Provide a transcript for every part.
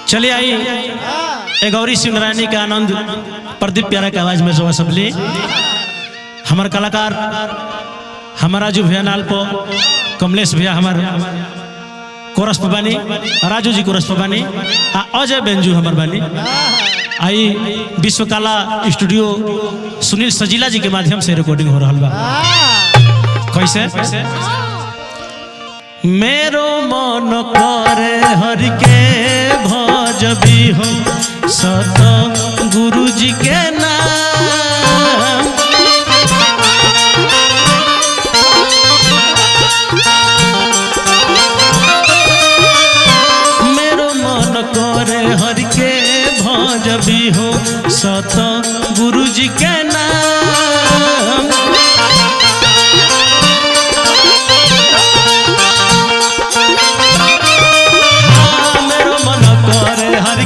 चलिए आई एक गौरी शिव नारायणी का आनंद प्रदीप प्यारा की आवाज में जो सबली हमारे कलाकार हमारा राजू भैया नाल पो कमलेश भैया हमारे कोरस पबानी राजू जी कोरस पबानी अजय बेंजू हमार बानी आई विश्वकला स्टूडियो सुनील सजीला जी के माध्यम से रिकॉर्डिंग हो रहा बा। कैसे मेरो मन करे हरि के भजबी हो सत गुरु जी के नाम मेरो मन करे हरि के भजबी हो सत गुरु जी के नाम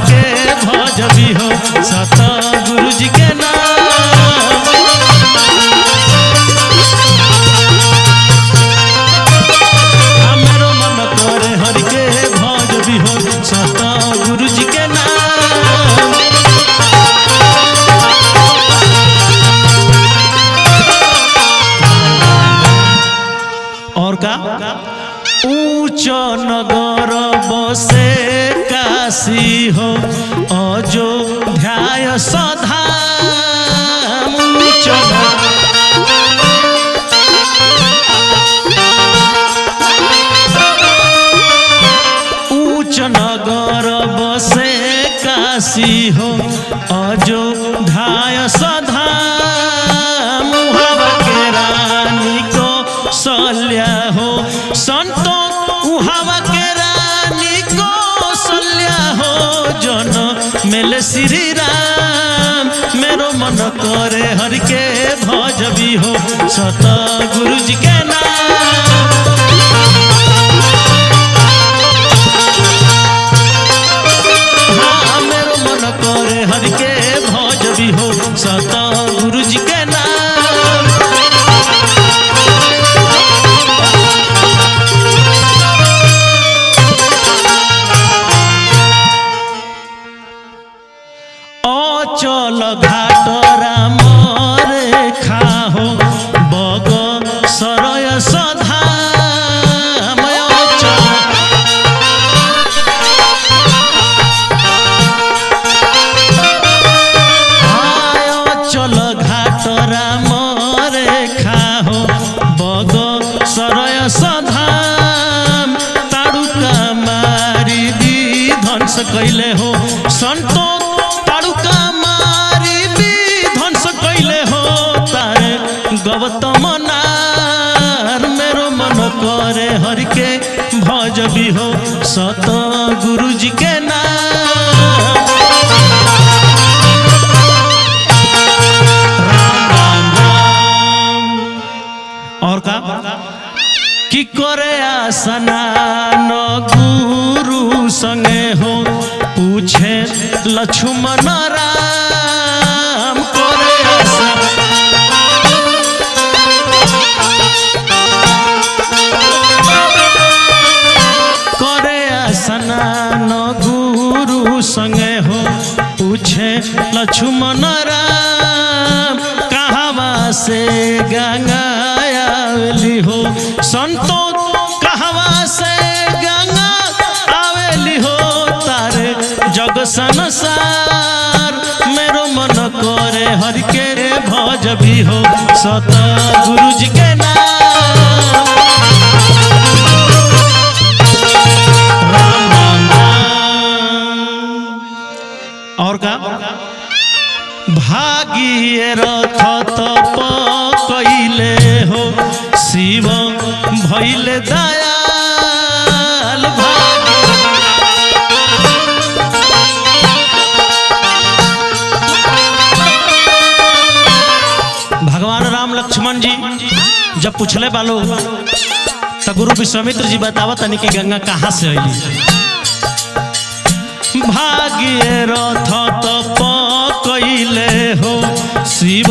भजबी हो सत गुरु जी के नाम मेरो मन करे हरि के भजबी हो सत गुरु जी के नाम और का ऊंच नगर बसे काशी हो अयोध्याय सधाम ऊंच नगर बसे काशी हो अयोध्याय सधाम हवा के रानी को सल्या हो संतो हवा के रानी को सल्या हो जन मेले श्री राम मेरो मन करे हरि के भजबी हो सत गुरु जी के नाम हाँ मेरो मन करे हरि के भजबी हो सत गुरु जी के नाम चल घाट राम रेखा हो बग सरय सधाम चल घाट राम रेखा हो बग सरय सधाम ताड़ुका मारी दी ध्वंस कैले हो संतो गौतम नार मेरो मन करे हरि के भजबी हो सत गुरु जी के नाम राम राम और का कि करे आसना न गुरु संगे हो पूछे लक्ष्मण राम करे आसना स्नान गुरु संगे हो पूछे लक्ष्मण राम कहवा से गंगा आवेली हो संतो कहवा से गंगा आवेली हो तारे जग संसार मेरो मन करे हरि के भजबी हो सत गुरु जी के नाम और का भागिए रथ तप कैले हो शिव भैले दयाल भगवान राम लक्ष्मण जी जब पूछले बालो तो गुरु विश्वामित्र जी बतावा तनी कि गंगा कहाँ से आई भाग्य रथ तप कैले हो शिव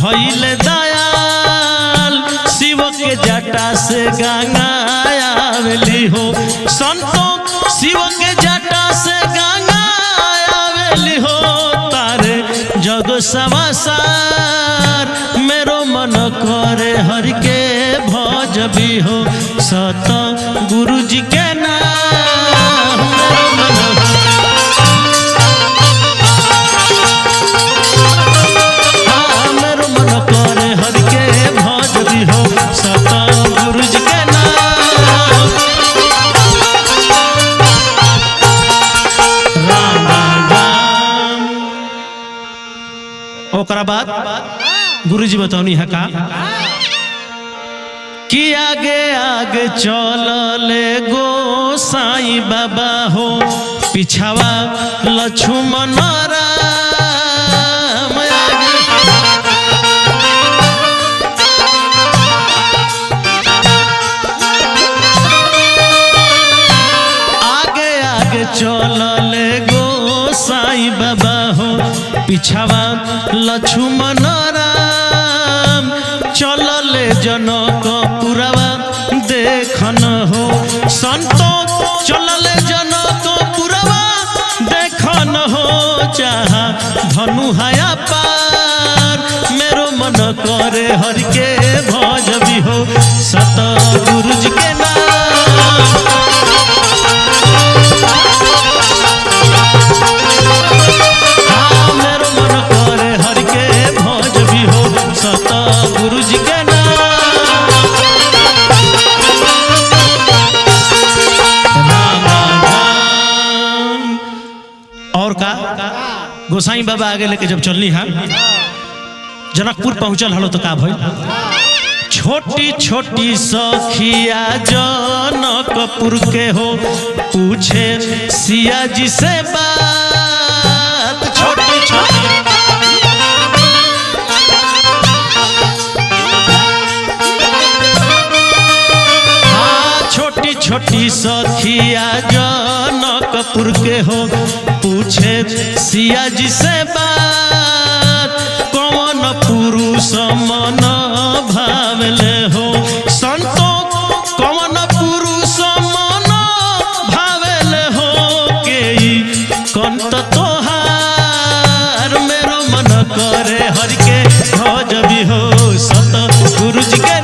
भैले दयाल शिव के जटा से गंगा आवेली हो संतो शिव के जटा से गंगा लगलो समासार मेरो मन करे हर के भज भी हो सत गुरु जी के नाम मेरो मन करे हर के भज भी हो सत गुरु जी के नाम राम राम। ओकरा बाद गुरु जी बताओनी है का कि आगे आगे चलले गोसाई बाबा हो पिछावा लक्ष्मण राम आगे आगे चलले गोसाई बाबा हो पिछावा लक्ष्मण राम चलले जनक पुरावा देखन हो संतो चलले जनक पुरावा देखन हो चाहा धनु हाया पार मेरो मन करे हर के भज भी हो सत गुरु जी के नाम मेरो मन करे हर के भज भी हो सत गुरु जी के गोसाई बाबा आगे लेके जब चलनी है जनकपुर पहुंचल हलो तो का भइल छोटी छोटी सखिया जनकपुर के हो पूछे सिया जी से बात छोटी छोटी छोटी छोटी सखिया जनकपुर के हो पूछे सिया जी से बात कौन पुरुष मन भावले हो संतो कौन पुरुष मन भावले हो के कंत तोहार मेरो मन करे हर के भज भी हो सत गुरु जी के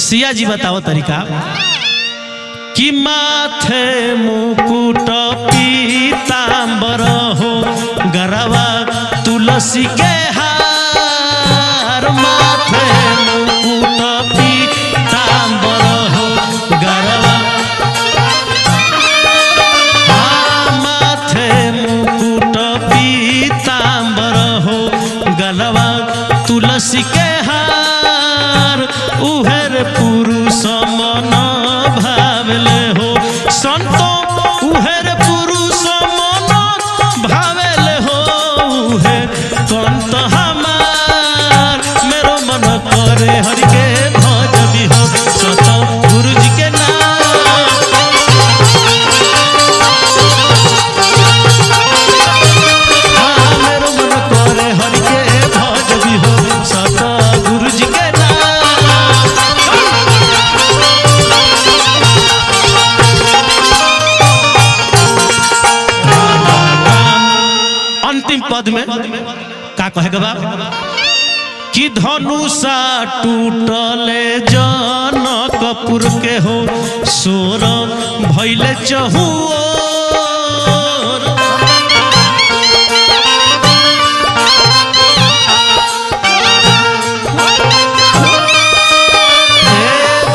सिया जी बताओ तरीका कि माथे मुकुट पीतांबर हो गरवा तुलसी के हार माथे मुकुट पीतांबर हो गरवा माथे मुकुट पीतांबर हो गरवा तुलसी के हार उहर पुरुष मन भावले हो संतो उहर पुरुष मन भावले हो उहे कंत हमार मेरो मन करे हर के भज भी हो सत गुरु जी के नाम मेरो मन करे हर के भज भी हो सत गुरु जी के पद में का कहेगा बाप कि धनुषा टूटले जनकपुर के हो सोर भइले चहुओर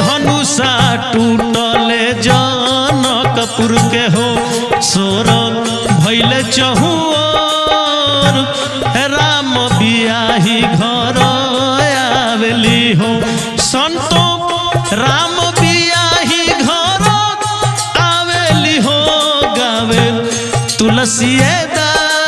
धनुषा टूटले जनकपुर के हो सोर भइले चहुओर राम बियाही घर आवेली हो संतो राम बियाही घर आवेली हो गावे तुलसी दास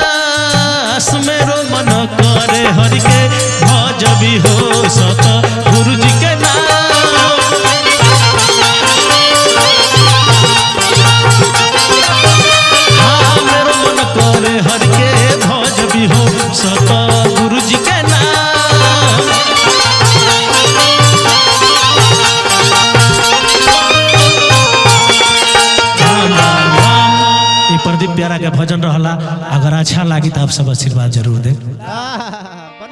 प्यारा के भजन रहला। अगर अच्छा लगी तो आप सब आशीर्वाद जरूर दे।